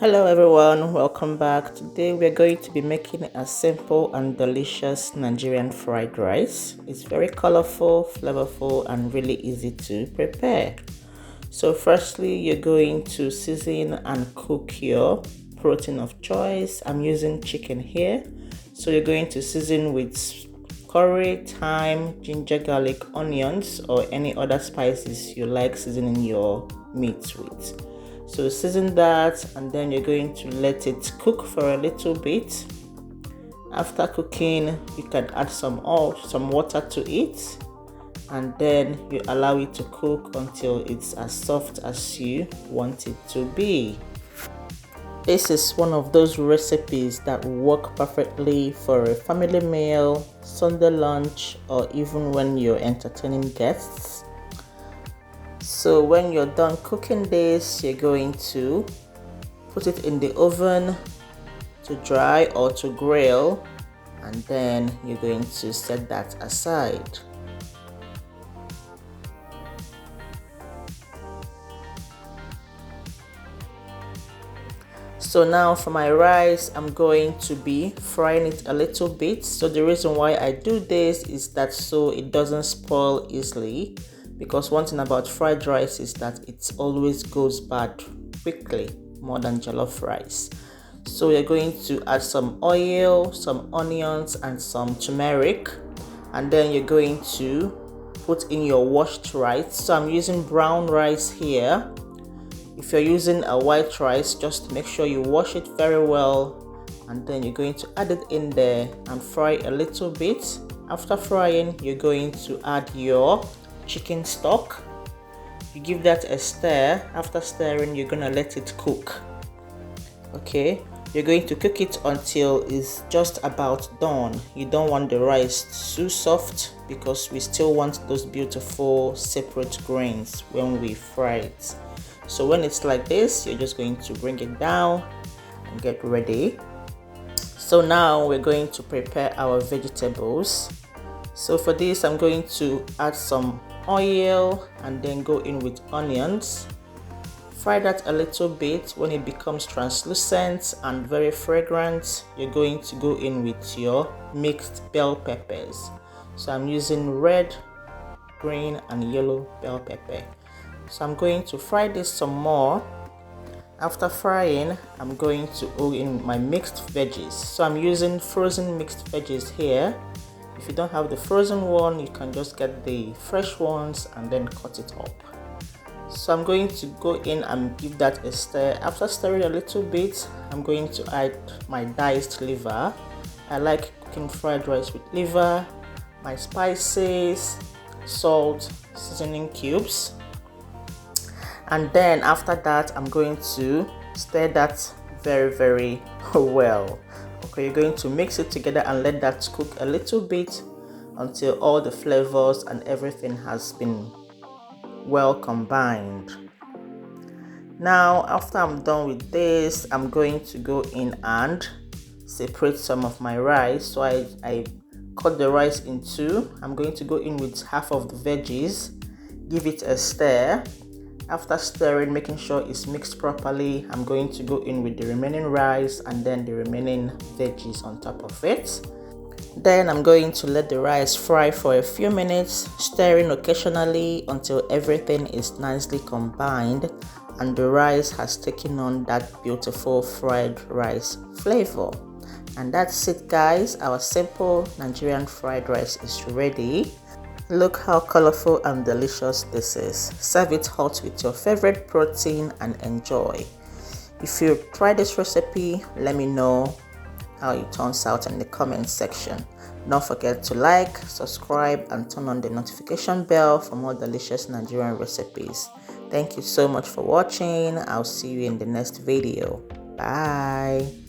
Hello everyone, welcome back. Today we're going to be making a simple and delicious Nigerian fried rice. It's very colorful, flavorful and really easy to prepare. So firstly, you're going to season and cook your protein of choice. I'm using chicken here. So you're going to season with curry, thyme, ginger, garlic, onions or any other spices you like seasoning your meat with. So season that and then you're going to let it cook for a little bit. After cooking, you can add some oil, some water to it, and then you allow it to cook until it's as soft as you want it to be. This is one of those recipes that work perfectly for a family meal, Sunday lunch, or even when you're entertaining guests. So when you're done cooking this, you're going to put it in the oven to dry or to grill, and then you're going to set that aside. So now for my rice, I'm going to be frying it a little bit. So the reason why I do this is that so it doesn't spoil easily, because one thing about fried rice is that it always goes bad quickly, more than jollof rice. So you're going to add some oil, some onions and some turmeric, and then you're going to put in your washed rice. So I'm using brown rice here. If you're using a white rice, just make sure you wash it very well, and then you're going to add it in there and fry a little bit. After frying, you're going to add your chicken stock. You give that a stir. After stirring, you're gonna let it cook. Okay, you're going to cook it until it's just about done. You don't want the rice too soft because we still want those beautiful separate grains when we fry it. So when it's like this, you're just going to bring it down and get ready. So now we're going to prepare our vegetables. So for this, I'm going to add some oil and then go in with onions. Fry that a little bit. When it becomes translucent and very fragrant, you're going to go in with your mixed bell peppers. So I'm using red, green and yellow bell pepper. So I'm going to fry this some more. After frying, I'm going to go in my mixed veggies. So I'm using frozen mixed veggies here. If you don't have the frozen one, you can just get the fresh ones and then cut it up. So I'm going to go in and give that a stir. After stirring a little bit, I'm going to add my diced liver. I like cooking fried rice with liver, my spices, salt, seasoning cubes. And then after that, I'm going to stir that very well. Okay, you're going to mix it together and let that cook a little bit until all the flavors and everything has been well combined. Now after I'm done with this, I'm going to go in and separate some of my rice. So I cut the rice in two. I'm going to go in with half of the veggies, give it a stir. After stirring, making sure it's mixed properly, I'm going to go in with the remaining rice and then the remaining veggies on top of it. Then I'm going to let the rice fry for a few minutes, stirring occasionally until everything is nicely combined and the rice has taken on that beautiful fried rice flavor. And that's it guys, our simple Nigerian fried rice is ready. Look how colorful and delicious this is. Serve it hot with your favorite protein and enjoy. If you try this recipe, let me know how it turns out in the comment section. Don't forget to like, subscribe and turn on the notification bell for more delicious Nigerian recipes. Thank you so much for watching. I'll see you in the next video. Bye.